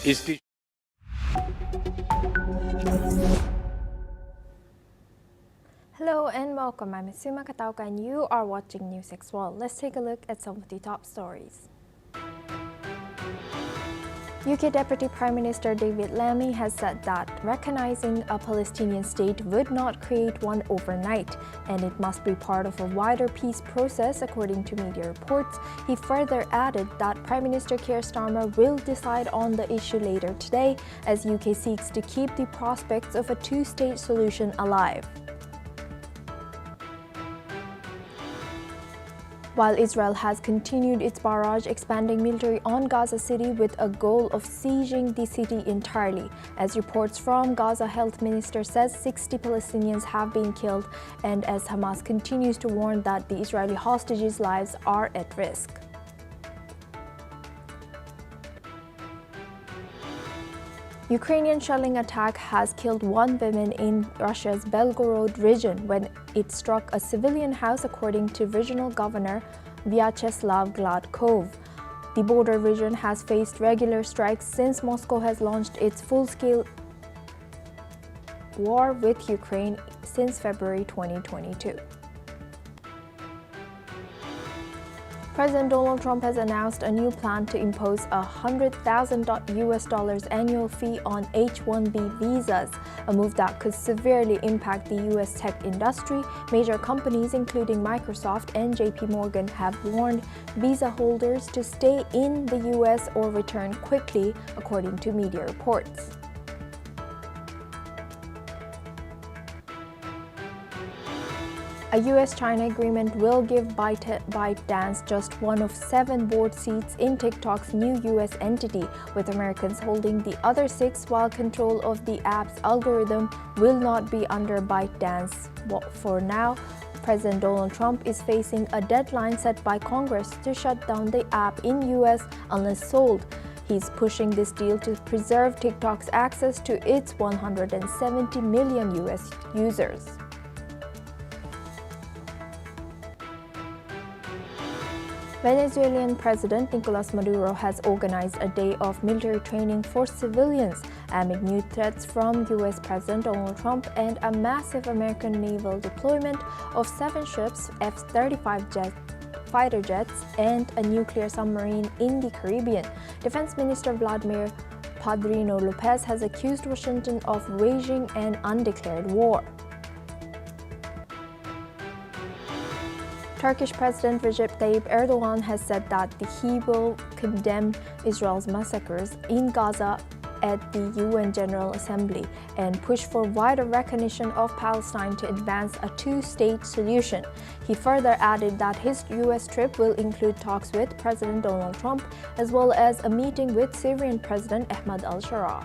is the Hello and welcome. I'm Suma Katauka and you are watching NewsX World. Let's take a look at some of the top stories. UK Deputy Prime Minister David Lammy has said that recognizing a Palestinian state would not create one overnight, and it must be part of a wider peace process, according to media reports. He further added that Prime Minister Keir Starmer will decide on the issue later today, as UK seeks to keep the prospects of a two-state solution alive. While Israel has continued its barrage expanding military on Gaza City with a goal of sieging the city entirely, as reports from Gaza Health Minister says 60 Palestinians have been killed, and as Hamas continues to warn that the Israeli hostages' lives are at risk. Ukrainian shelling attack has killed one woman in Russia's Belgorod region when it struck a civilian house, according to regional governor Vyacheslav Gladkov. The border region has faced regular strikes since Moscow has launched its full-scale war with Ukraine since February 2022. President Donald Trump has announced a new plan to impose a $100,000 annual fee on H-1B visas, a move that could severely impact the U.S. tech industry. Major companies, including Microsoft and JP Morgan, have warned visa holders to stay in the U.S. or return quickly, according to media reports. A US-China agreement will give ByteDance just one of 7 board seats in TikTok's new US entity, with Americans holding the other 6, while control of the app's algorithm will not be under ByteDance. For now, President Donald Trump is facing a deadline set by Congress to shut down the app in US unless sold. He's pushing this deal to preserve TikTok's access to its 170 million US users. Venezuelan President Nicolas Maduro has organized a day of military training for civilians amid new threats from U.S. President Donald Trump and a massive American naval deployment of 7 ships, F-35 fighter jets, and a nuclear submarine in the Caribbean. Defense Minister Vladimir Padrino Lopez has accused Washington of waging an undeclared war. Turkish President Recep Tayyip Erdogan has said that he will condemn Israel's massacres in Gaza at the UN General Assembly and push for wider recognition of Palestine to advance a two-state solution. He further added that his U.S. trip will include talks with President Donald Trump, as well as a meeting with Syrian President Ahmad al-Sharaa.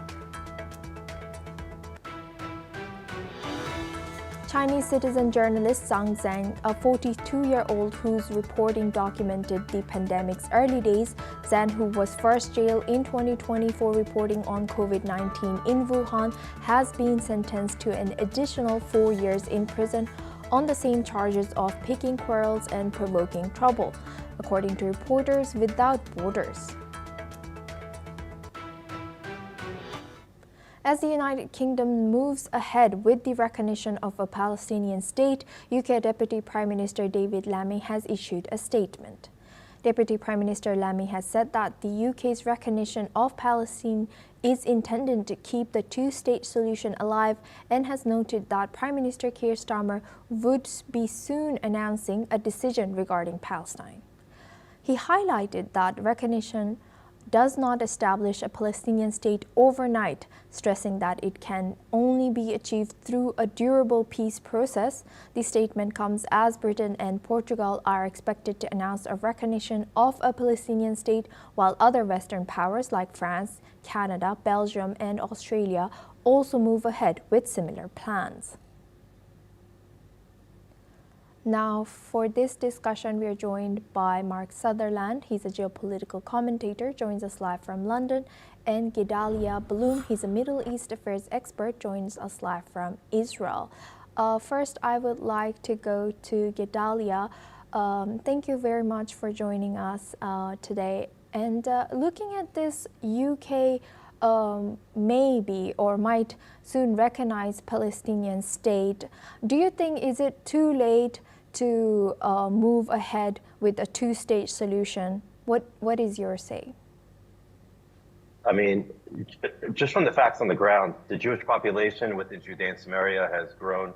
Chinese citizen journalist Zhang Zhang, a 42-year-old whose reporting documented the pandemic's early days, Zhang, who was first jailed in 2020 for reporting on COVID-19 in Wuhan, has been sentenced to an additional 4 years in prison on the same charges of picking quarrels and provoking trouble, according to Reporters Without Borders. As the United Kingdom moves ahead with the recognition of a Palestinian state, UK Deputy Prime Minister David Lammy has issued a statement. Deputy Prime Minister Lammy has said that the UK's recognition of Palestine is intended to keep the two-state solution alive, and has noted that Prime Minister Keir Starmer would be soon announcing a decision regarding Palestine. He highlighted that recognition does not establish a Palestinian state overnight, stressing that it can only be achieved through a durable peace process. The statement comes as Britain and Portugal are expected to announce a recognition of a Palestinian state, while other Western powers like France, Canada, Belgium, and Australia also move ahead with similar plans. Now, for this discussion, we are joined by Mark Sutherland. He's a geopolitical commentator, joins us live from London, and Gedalia Bloom. He's a Middle East affairs expert, joins us live from Israel. First, I would like to go to Gedalia. Thank you very much for joining us today. And looking at this UK maybe or might soon recognize Palestinian state. Do you think is it too late to move ahead with a two-state solution? What is your say? I mean, just from the facts on the ground, the Jewish population within Judea and Samaria has grown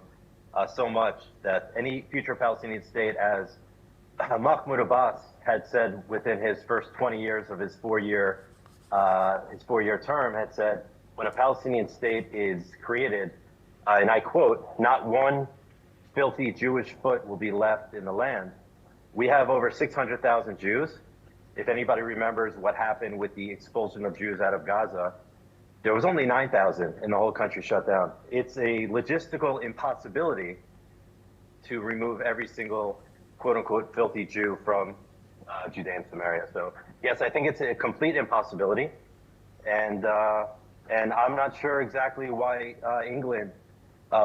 so much that any future Palestinian state, as Mahmoud Abbas had said within his first 20 years of his four-year term, had said, when a Palestinian state is created, and I quote, "Not one filthy Jewish foot will be left in the land." We have over 600,000 Jews. If anybody remembers what happened with the expulsion of Jews out of Gaza, there was only 9,000 and the whole country shut down. It's a logistical impossibility to remove every single quote unquote filthy Jew from Judea and Samaria. So yes, I think it's a complete impossibility. And I'm not sure exactly why England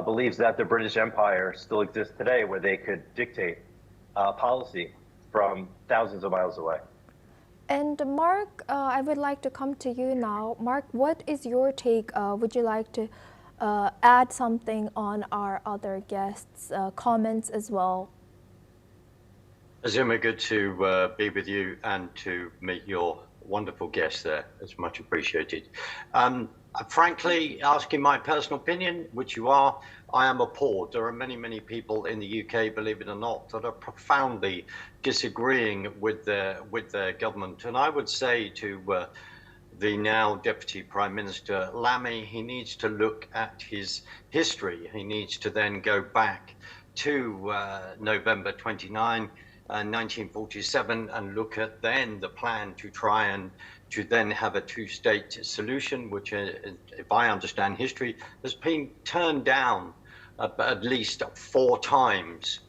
believes that the British Empire still exists today, where they could dictate policy from thousands of miles away. And Mark, I would like to come to you now. Mark, what is your take? Would you like to add something on our other guests' comments as well? Azuma, good to be with you and to meet your wonderful guest there. It's much appreciated. Frankly, asking my personal opinion, which you are, I am appalled. There are many, many people in the UK, believe it or not, that are profoundly disagreeing with their government. And I would say to the now Deputy Prime Minister Lammy, he needs to look at his history. He needs to then go back to November 29, 1947, and look at then the plan to try and to then have a two-state solution, which, if I understand history, has been turned down at least 4 times.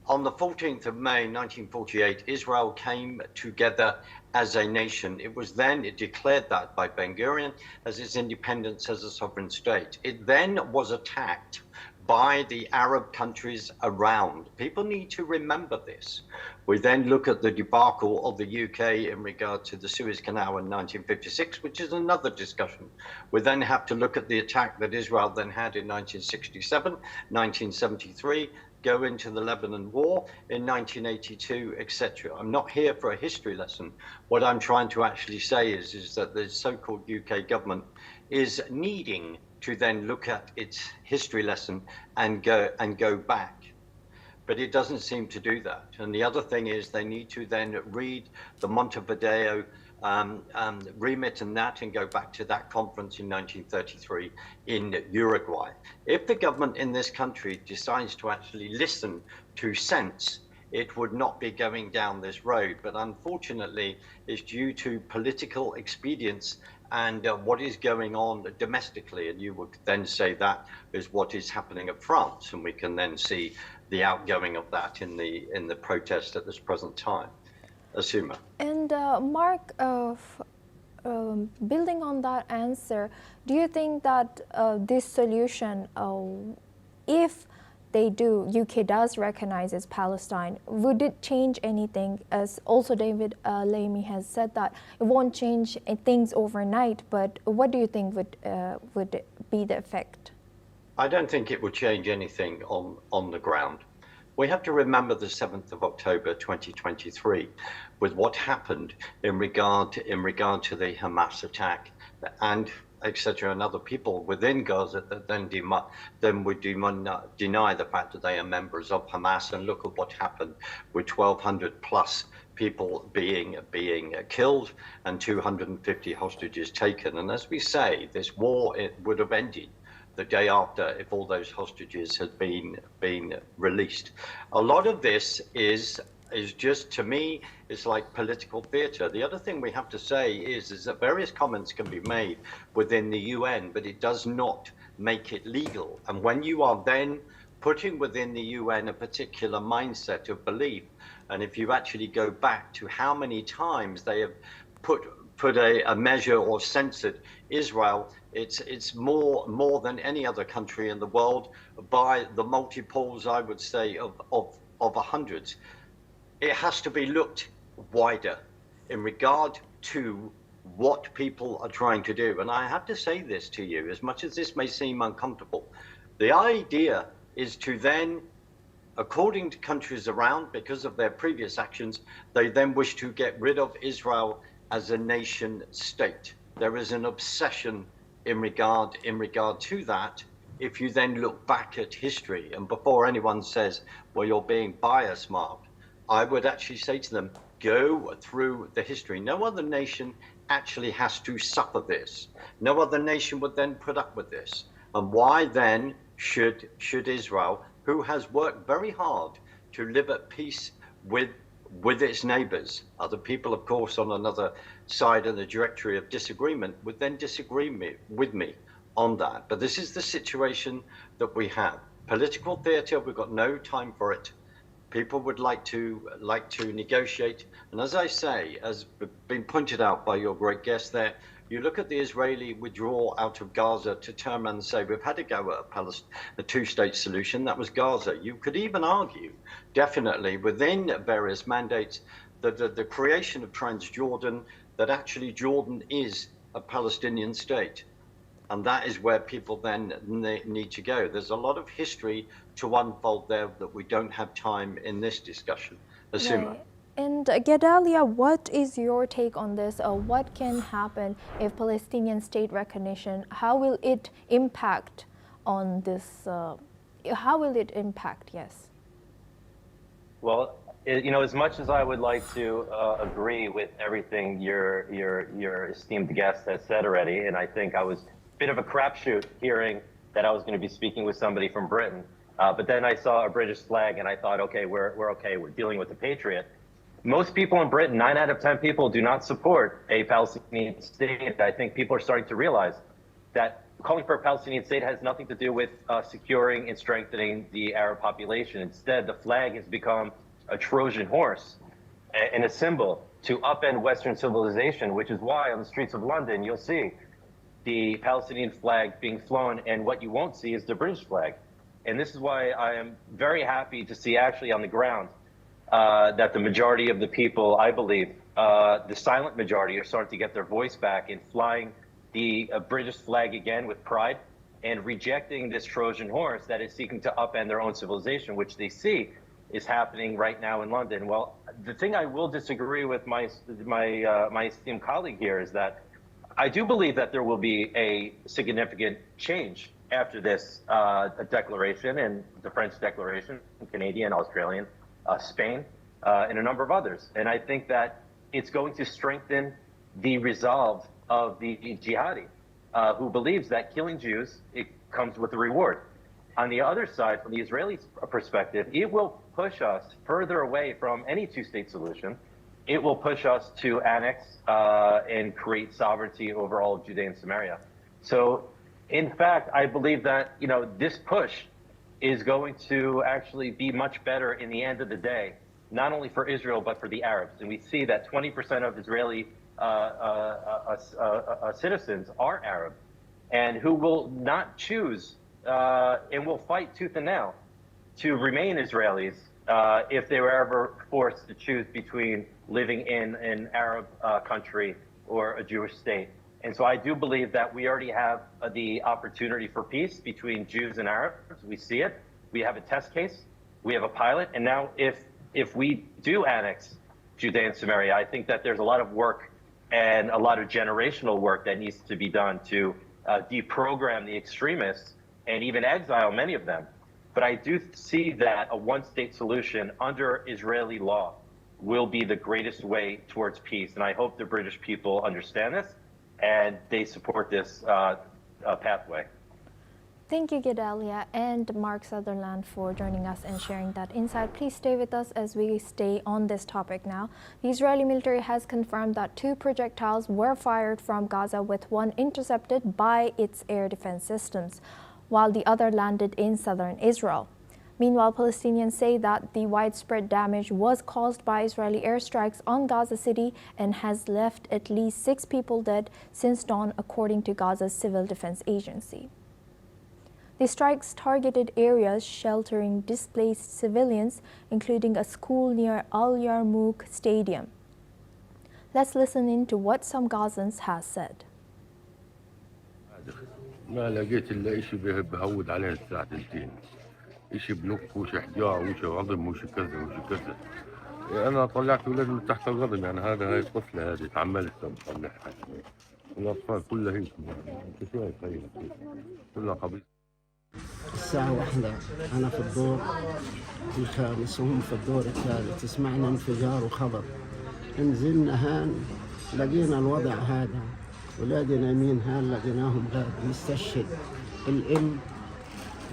On the 14th of May, 1948, Israel came together as a nation. It was then declared that by Ben Gurion as its independence as a sovereign state. It then was attacked by the Arab countries around. People need to remember this. We then look at the debacle of the UK in regard to the Suez Canal in 1956, which is another discussion. We then have to look at the attack that Israel then had in 1967, 1973, go into the Lebanon War in 1982, etc. I'm not here for a history lesson. What I'm trying to actually say is that the so-called UK government is needing to then look at its history lesson and go back. But it doesn't seem to do that. And the other thing is they need to then read the Montevideo remit and that and go back to that conference in 1933 in Uruguay. If the government in this country decides to actually listen to sense, it would not be going down this road. But unfortunately, it's due to political expedience and what is going on domestically. And you would then say that is what is happening at France. And we can then see the outgoing of that in the protest at this present time. Asuma. And Mark, building on that answer, do you think that this solution, if they do, UK does recognize as Palestine, would it change anything? As also David Lammy has said that it won't change things overnight, but what do you think would be the effect? I don't think it would change anything on the ground. We have to remember the 7th of October 2023 with what happened in regard to the Hamas attack and etc. and other people within Gaza that then would deny the fact that they are members of Hamas. And look at what happened with 1,200 plus people being killed and 250 hostages taken. And as we say, this war, it would have ended the day after if all those hostages had been released. A lot of this is just, to me, it's like political theater. The other thing we have to say is that various comments can be made within the UN, but it does not make it legal. And when you are then putting within the UN a particular mindset of belief, and if you actually go back to how many times they have put a measure or censored Israel, it's more than any other country in the world by the multiples, I would say, of hundreds. It has to be looked wider in regard to what people are trying to do. And I have to say this to you, as much as this may seem uncomfortable, the idea is to then, according to countries around, because of their previous actions, they then wish to get rid of Israel as a nation state. There is an obsession in regard to that. If you then look back at history, and before anyone says, well, you're being biased, Mark, I would actually say to them, go through the history. No other nation actually has to suffer this. No other nation would then put up with this. And why then should Israel, who has worked very hard to live at peace with its neighbors, other people, of course, on another side of the directory of disagreement, would then disagree with me on that. But this is the situation that we have. Political theater, we've got no time for it. People would like to negotiate. And as I say, as been pointed out by your great guest there, you look at the Israeli withdrawal out of Gaza to turn around and say, we've had to go at a two-state solution. That was Gaza. You could even argue, definitely, within various mandates, that the creation of Transjordan, that actually Jordan is a Palestinian state. And that is where people then need to go. There's a lot of history to unfold there that we don't have time in this discussion. Asuma. Right. And Gedalia, what is your take on this? What can happen if Palestinian state recognition? How will it impact on this? How will it impact? Yes. Well, as much as I would like to agree with everything your esteemed guest has said already, and I think I was a bit of a crapshoot hearing that I was going to be speaking with somebody from Britain, but then I saw a British flag and I thought, okay, we're okay. We're dealing with the Patriot. Most people in Britain, 9 out of 10 people, do not support a Palestinian state. I think people are starting to realize that calling for a Palestinian state has nothing to do with securing and strengthening the Arab population. Instead, the flag has become a Trojan horse and a symbol to upend Western civilization, which is why on the streets of London, you'll see the Palestinian flag being flown, and what you won't see is the British flag. And this is why I am very happy to see actually on the ground that the majority of the people, I believe, the silent majority, are starting to get their voice back in flying the British flag again with pride and rejecting this Trojan horse that is seeking to upend their own civilization, which they see is happening right now in London. Well, the thing I will disagree with my esteemed colleague here is that I do believe that there will be a significant change after this declaration, and the French declaration, Canadian, Australian, Spain, and a number of others. And I think that it's going to strengthen the resolve of the jihadi, who believes that killing Jews, it comes with a reward. On the other side, from the Israeli perspective, it will push us further away from any two-state solution. It will push us to annex and create sovereignty over all of Judea and Samaria. So, in fact, I believe that this push is going to actually be much better in the end of the day, not only for Israel, but for the Arabs. And we see that 20% of Israeli citizens are Arab, and who will not choose and will fight tooth and nail to remain Israelis if they were ever forced to choose between living in an Arab country or a Jewish state. And so I do believe that we already have the opportunity for peace between Jews and Arabs. We see it. We have a test case. We have a pilot. And now if we do annex Judea and Samaria, I think that there's a lot of work and a lot of generational work that needs to be done to deprogram the extremists and even exile many of them. But I do see that a one-state solution under Israeli law will be the greatest way towards peace. And I hope the British people understand this and they support this pathway. Thank you, Gedalia and Mark Sutherland, for joining us and sharing that insight. Please stay with us as we stay on this topic now. The Israeli military has confirmed that 2 projectiles were fired from Gaza, with one intercepted by its air defense systems, while the other landed in southern Israel. Meanwhile, Palestinians say that the widespread damage was caused by Israeli airstrikes on Gaza City and has left at least 6 people dead since dawn, according to Gaza's civil defense agency. The strikes targeted areas sheltering displaced civilians, including a school near Al Yarmouk Stadium. Let's listen in to what some Gazans have said. ما لقيت الا اشي بهود عليه الساعة 2 اشي بنك وشي حجار وشي عظم وشي كذا وشي كذا. انا طلعت ولادي من تحت الغضب يعني هاي الطفلة هذه تعملت بطلعها. الاطفال كلها هيك انت شايف هي كلها قبيص. الساعة 1 أنا في الدور الخامس وهم في الدور الثالث، سمعنا انفجار وخبر، نزلنا هان لقينا الوضع هذا، ولادي نايمين هان لقيناهم غاد مستشهد، الأم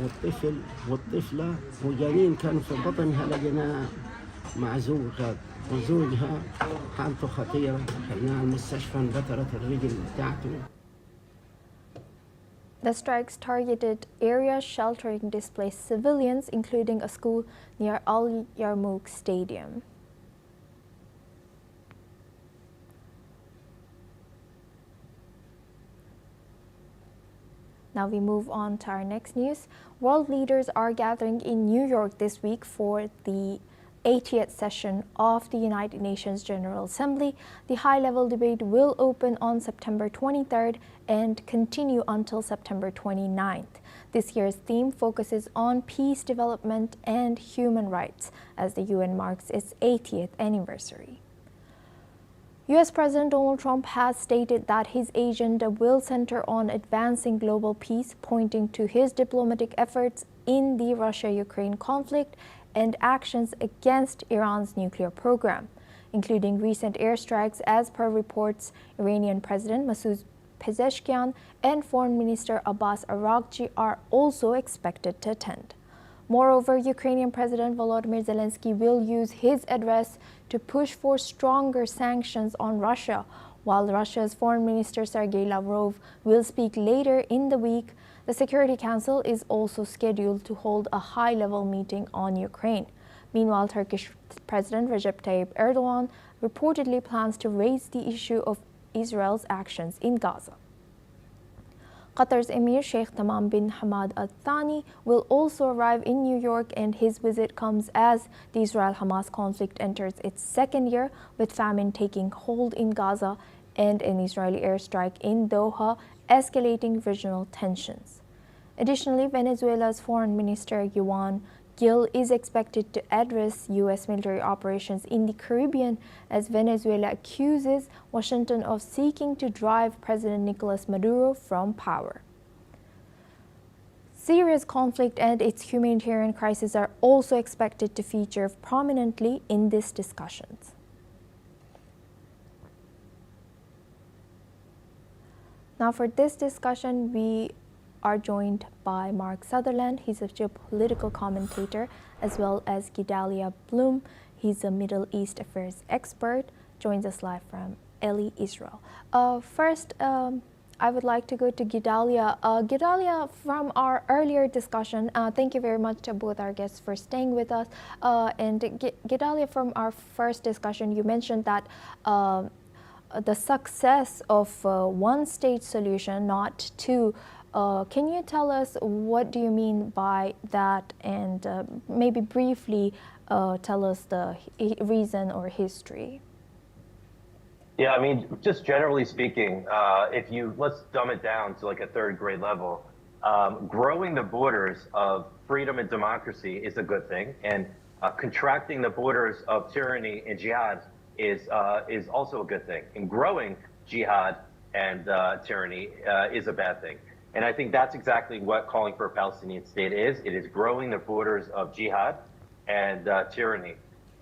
والطفل والطفلة وجنين كان في بطنها لقيناه معزول غاد، وزوجها حالته خطيرة، خلناها المستشفى انبترت الرجل بتاعته. The strikes targeted areas sheltering displaced civilians, including a school near Al Yarmouk Stadium. Now we move on to our next news. World leaders are gathering in New York this week for the 80th session of the United Nations General Assembly. The high-level debate will open on September 23rd and continue until September 29th. This year's theme focuses on peace, development, and human rights as the UN marks its 80th anniversary. US President Donald Trump has stated that his agenda will center on advancing global peace, pointing to his diplomatic efforts in the Russia-Ukraine conflict and actions against Iran's nuclear program, including recent airstrikes. As per reports, Iranian President Masoud Pezeshkian and Foreign Minister Abbas Araghchi are also expected to attend. Moreover, Ukrainian President Volodymyr Zelensky will use his address to push for stronger sanctions on Russia, while Russia's Foreign Minister Sergei Lavrov will speak later in the week. The Security Council is also scheduled to hold a high-level meeting on Ukraine. Meanwhile, Turkish President Recep Tayyip Erdogan reportedly plans to raise the issue of Israel's actions in Gaza. Qatar's Emir Sheikh Tamam bin Hamad Al Thani will also arrive in New York, and his visit comes as the Israel-Hamas conflict enters its second year, with famine taking hold in Gaza and an Israeli airstrike in Doha, escalating regional tensions. Additionally, Venezuela's Foreign Minister Juan Gil is expected to address U.S. military operations in the Caribbean as Venezuela accuses Washington of seeking to drive President Nicolas Maduro from power. Syria's conflict and its humanitarian crisis are also expected to feature prominently in these discussions. Now, for this discussion, we are joined by Mark Sutherland. He's a geopolitical commentator, as well as Gedalia Bloom. He's a Middle East affairs expert, joins us live from Eli, Israel. First, I would like to go to Gedalia. Gedalia, from our earlier discussion, thank you very much to both our guests for staying with us. And Gedalia, from our first discussion, you mentioned that the success of one-state solution, not two. Can you tell us what do you mean by that, and maybe briefly tell us the reason or history? Yeah, I mean, just generally speaking, let's dumb it down to like a third grade level, growing the borders of freedom and democracy is a good thing, and contracting the borders of tyranny and jihad is also a good thing. And growing jihad and tyranny is a bad thing. And I think that's exactly what calling for a Palestinian state is. It is growing the borders of jihad and tyranny.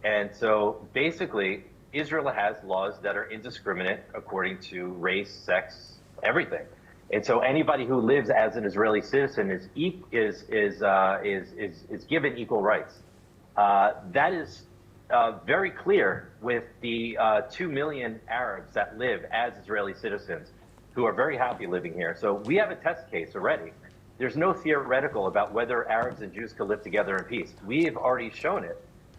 And so basically, Israel has laws that are indiscriminate according to race, sex, everything. And so anybody who lives as an Israeli citizen is given equal rights. That is very clear with the 2 million Arabs that live as Israeli citizens, who are very happy living here. So we have a test case already. There's no theoretical about whether Arabs and Jews could live together in peace. We've already shown it.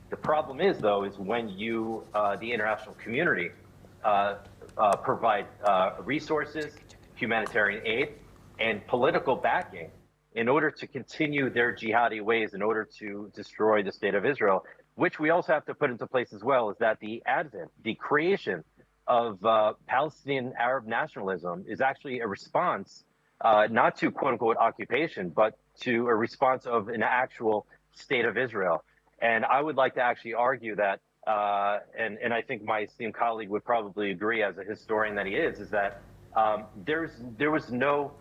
The problem is, though, is when you, the international community, provide resources, humanitarian aid, and political backing in order to continue their jihadi ways, in order to destroy the state of Israel, which we also have to put into place as well, is that the advent, the creation of Palestinian Arab nationalism is actually a response, not to quote unquote occupation, but to a response of an actual state of Israel. And I would like to actually argue that, and I think my esteemed colleague would probably agree as a historian that he is that there was no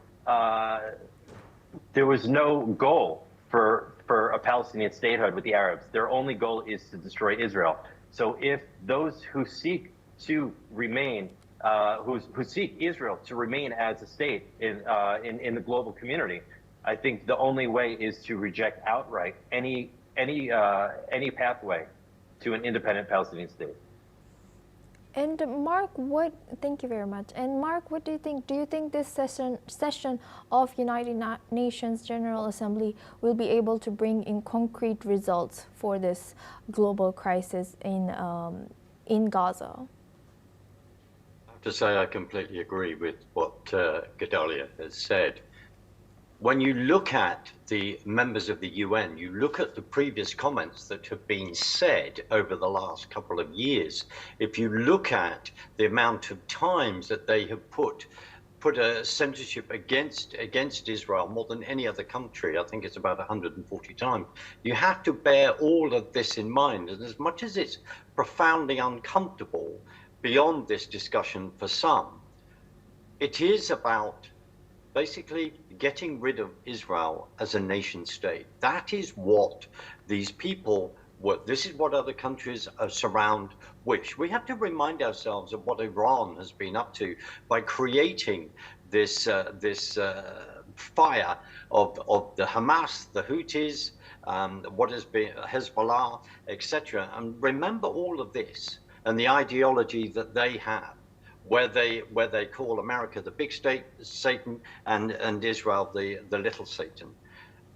goal for a Palestinian statehood with the Arabs. Their only goal is to destroy Israel. So if those who seek to remain, who seek Israel to remain as a state in the global community, I think the only way is to reject outright any pathway to an independent Palestinian state. And Mark, thank you very much. And Mark, what do you think? Do you think this session of United Nations General Assembly will be able to bring in concrete results for this global crisis in Gaza? I have to say I completely agree with what Gedalia has said. When you look at the members of the UN, you look at the previous comments that have been said over the last couple of years. If you look at the amount of times that they have put a censorship against Israel more than any other country, I think it's about 140 times. You have to bear all of this in mind. And as much as it's profoundly uncomfortable beyond this discussion for some, it is about basically getting rid of Israel as a nation state. That is what these people, this is what other countries surround wish. We have to remind ourselves of what Iran has been up to by creating this fire of the Hamas, the Houthis, what has been Hezbollah, etc. And remember all of this and the ideology that they have, where they call America the big state, Satan, and Israel the little Satan.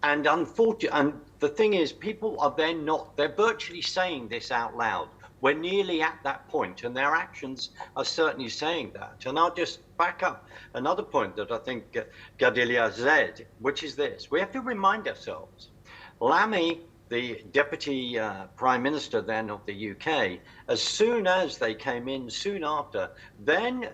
And the thing is, people are they're virtually saying this out loud. We're nearly at that point, and their actions are certainly saying that. And I'll just back up another point that I think Gedalia said, which is this: we have to remind ourselves, Lammy, the deputy prime minister then of the UK, as soon as they came in, soon after, then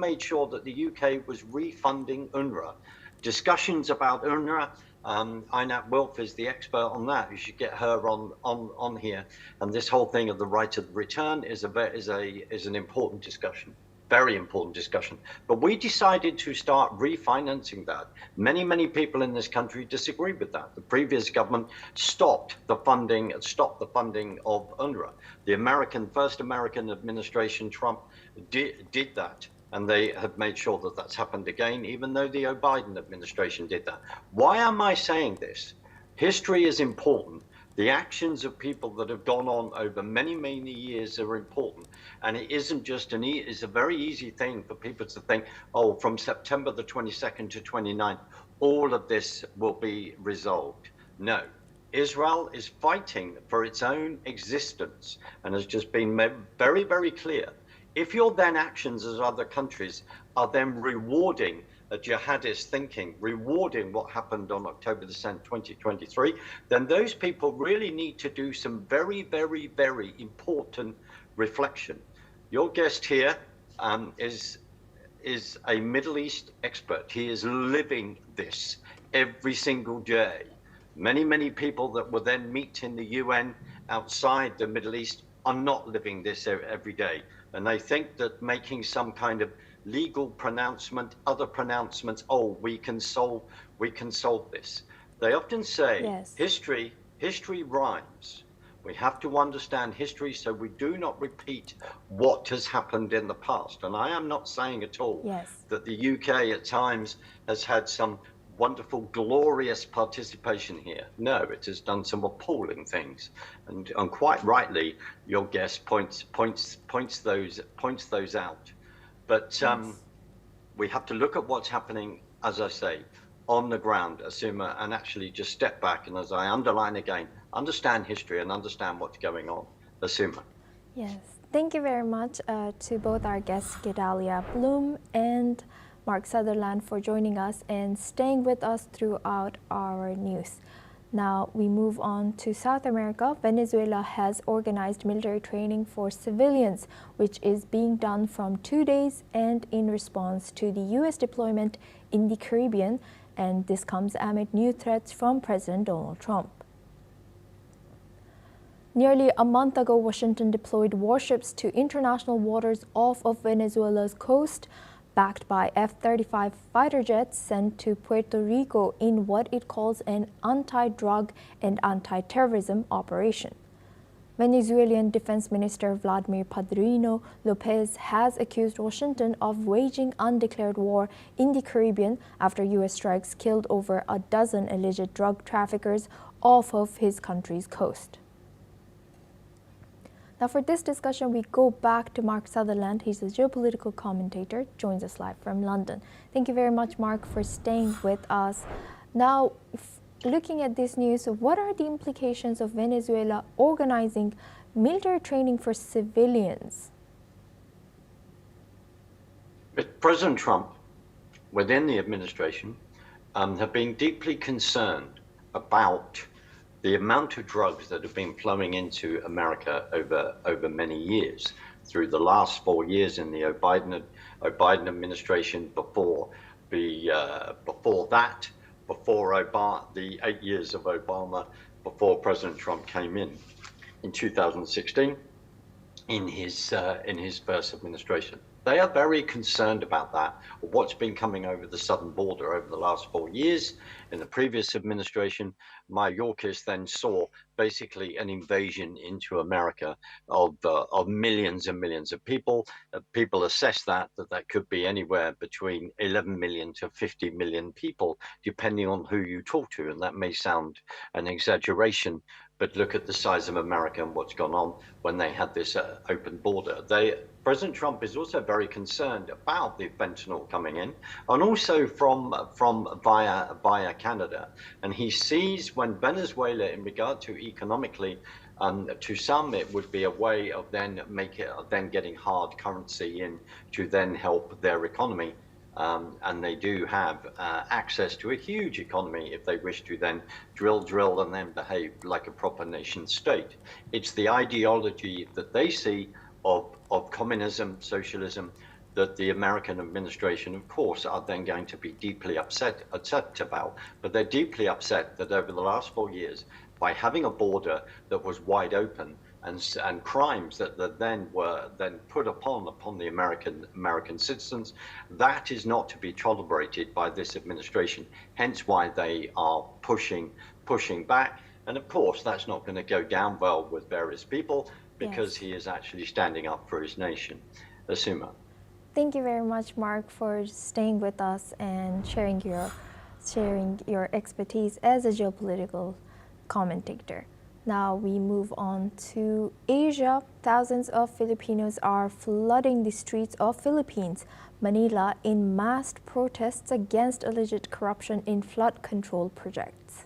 made sure that the UK was refunding UNRWA. Discussions about UNRWA, Einat Wilf is the expert on that. You should get her on here. And this whole thing of the right of return is an important discussion. Very important discussion. But we decided to start refinancing that. Many people in this country disagree with that. The previous government stopped the funding of UNRWA. The first American administration, Trump, did that. And they have made sure that that's happened again, even though the Biden administration did that. Why am I saying this? History is important. The actions of people that have gone on over many years are important. And it isn't just it's a very easy thing for people to think, oh, from September the 22nd to 29th, all of this will be resolved. No, Israel is fighting for its own existence and has just been very clear. If your then actions as other countries are then rewarding a jihadist thinking, rewarding what happened on October the 7th, 2023, then those people really need to do some very important reflection. Your guest here is a Middle East expert. He is living this every single day. Many people that will then meet in the UN outside the Middle East are not living this every day. And they think that making some kind of legal pronouncement, other pronouncements, oh, we can solve this. They often say, yes, history rhymes. We have to understand history so we do not repeat what has happened in the past. And I am not saying at all, yes, that the UK at times has had some wonderful, glorious participation here. No, it has done some appalling things, and quite rightly, your guest points those out. But yes, we have to look at what's happening, as I say, on the ground, Asuma, and actually just step back and, as I underline again, understand history and understand what's going on. Asuma. Yes, thank you very much to both our guests, Gedalia Bloom and Mark Sutherland, for joining us and staying with us throughout our news. Now we move on to South America. Venezuela has organized military training for civilians, which is being done from 2 days and in response to the U.S. deployment in the Caribbean, and this comes amid new threats from President Donald Trump. Nearly a month ago, Washington deployed warships to international waters off of Venezuela's coast, backed by F-35 fighter jets sent to Puerto Rico in what it calls an anti-drug and anti-terrorism operation. Venezuelan Defense Minister Vladimir Padrino Lopez has accused Washington of waging undeclared war in the Caribbean after U.S. strikes killed over a dozen alleged drug traffickers off of his country's coast. Now for this discussion, we go back to Mark Sutherland. He's a geopolitical commentator, joins us live from London. Thank you very much, Mark, for staying with us. Now, looking at this news, what are the implications of Venezuela organizing military training for civilians? President Trump, within the administration, have been deeply concerned about the amount of drugs that have been flowing into America over many years, through the last 4 years in the Biden administration, before that, before Obama, the 8 years of Obama, before President Trump came in 2016, in his first administration. They are very concerned about that, what's been coming over the southern border over the last 4 years. In the previous administration, Mayorkas then saw basically an invasion into America of millions and millions of people. People assess that could be anywhere between 11 million to 50 million people, depending on who you talk to. And that may sound an exaggeration, but look at the size of America and what's gone on when they had this open border. President Trump is also very concerned about the fentanyl coming in, and also from via Canada. And he sees when Venezuela, in regard to economically, to some it would be a way of then getting hard currency in to then help their economy. And they do have access to a huge economy if they wish to then drill and then behave like a proper nation state. It's the ideology that they see of communism, socialism, that the American administration, of course, are then going to be deeply upset about. But they're deeply upset that over the last 4 years, by having a border that was wide open, and crimes that were put upon the American citizens, that is not to be tolerated by this administration. Hence why they are pushing back. And of course, that's not going to go down well with various people, because he is actually standing up for his nation. Asuma. Thank you very much, Mark, for staying with us and sharing your expertise as a geopolitical commentator. Now we move on to Asia. Thousands of Filipinos are flooding the streets of Philippines, Manila, in massed protests against alleged corruption in flood control projects.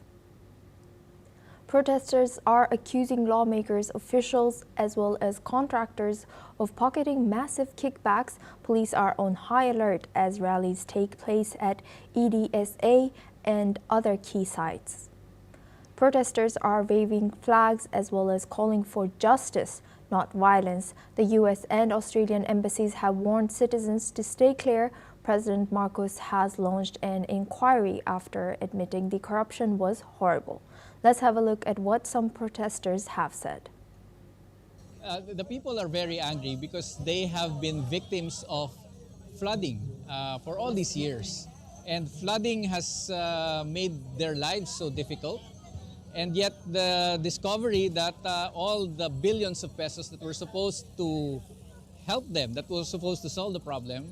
Protesters are accusing lawmakers, officials, as well as contractors of pocketing massive kickbacks. Police are on high alert as rallies take place at EDSA and other key sites. Protesters are waving flags as well as calling for justice, not violence. The US and Australian embassies have warned citizens to stay clear. President Marcos has launched an inquiry after admitting the corruption was horrible. Let's have a look at what some protesters have said. The people are very angry because they have been victims of flooding for all these years. And flooding has made their lives so difficult. And yet the discovery that all the billions of pesos that were supposed to help them, that were supposed to solve the problem,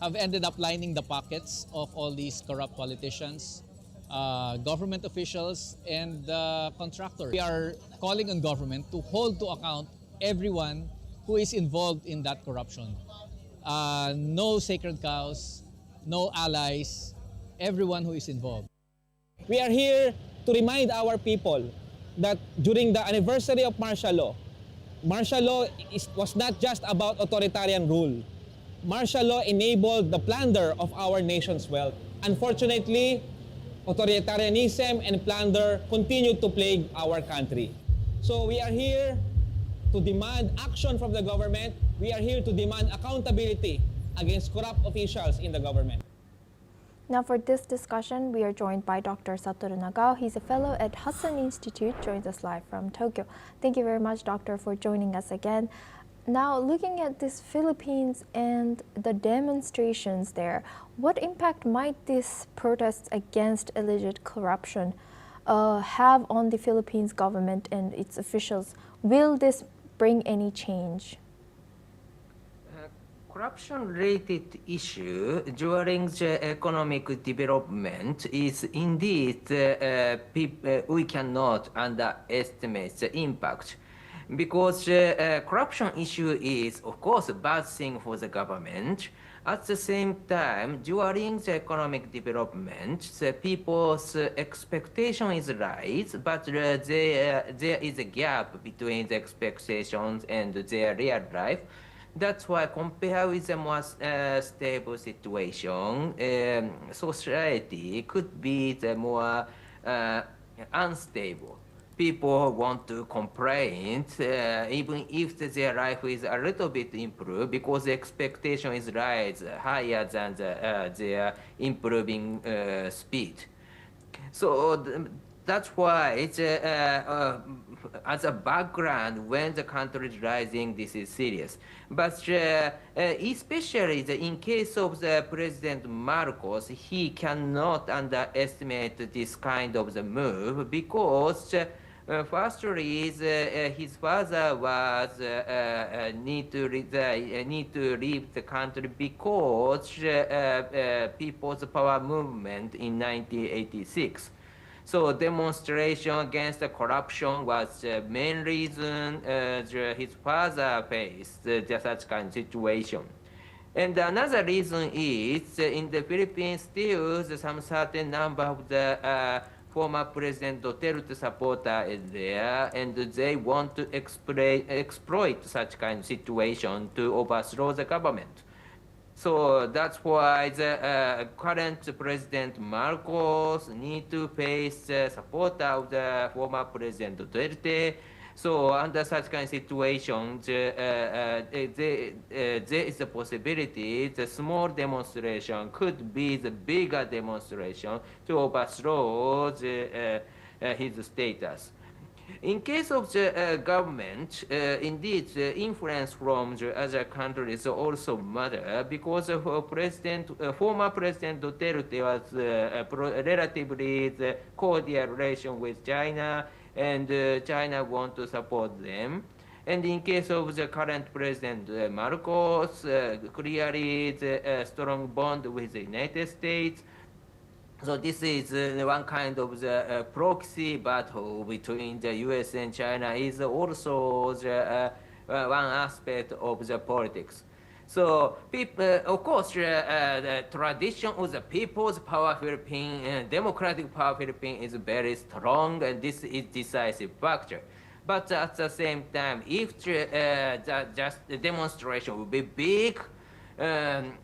have ended up lining the pockets of all these corrupt politicians, government officials, and contractors. We are calling on government to hold to account everyone who is involved in that corruption. No sacred cows, no allies, everyone who is involved. We are here to remind our people that during the anniversary of martial law was not just about authoritarian rule. Martial law enabled the plunder of our nation's wealth. Unfortunately, authoritarianism and plunder continue to plague our country. So we are here to demand action from the government. We are here to demand accountability against corrupt officials in the government. Now for this discussion, we are joined by Dr. Satoru Nagao. He's a fellow at Hudson Institute, joins us live from Tokyo. Thank you very much, Doctor, for joining us again. Now, looking at this Philippines and the demonstrations there, what impact might these protests against alleged corruption have on the Philippines government and its officials? Will this bring any change? Corruption-related issue during the economic development is indeed we cannot underestimate the impact, because corruption issue is of course a bad thing for the government. At the same time, during the economic development, the people's expectation is rise, but there is a gap between the expectations and their real life. That's why, compared with a more stable situation, society could be the more unstable. People want to complain, even if their life is a little bit improved, because the expectation is rise higher than their improving speed. So that's why it's as a background, when the country is rising, this is serious. But especially in case of the President Marcos, he cannot underestimate this kind of the move, because firstly, his father was need to leave the country because People's Power Movement in 1986. So demonstration against the corruption was the main reason his father faced such kind of situation. And another reason is in the Philippines still some certain number of the former President Duterte supporter is there, and they want to exploit such kind of situation to overthrow the government. So that's why the current President Marcos need to face the support of the former President Duterte. So under such kind of situation, there is a possibility the small demonstration could be the bigger demonstration to overthrow his status. In case of the government, indeed, the influence from the other countries also matter, because former President Duterte was relatively the cordial relation with China, and China want to support them. And in case of the current President Marcos, clearly the strong bond with the United States. So this is one kind of the proxy battle between the US and China is also the, one aspect of the politics. So of course, the tradition of the People's Power Philippines, Democratic Power Philippines is very strong, and this is decisive factor. But at the same time, if just the demonstration will be big,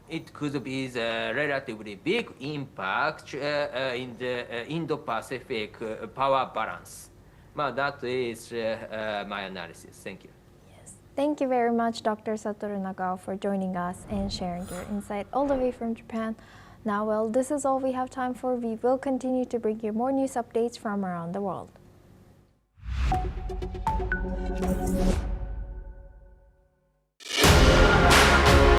it could be the relatively big impact in the Indo-Pacific power balance. Well, that is my analysis. Thank you. Yes. Thank you very much, Dr. Satoru Nagao, for joining us and sharing your insight all the way from Japan. Now, well, this is all we have time for. We will continue to bring you more news updates from around the world.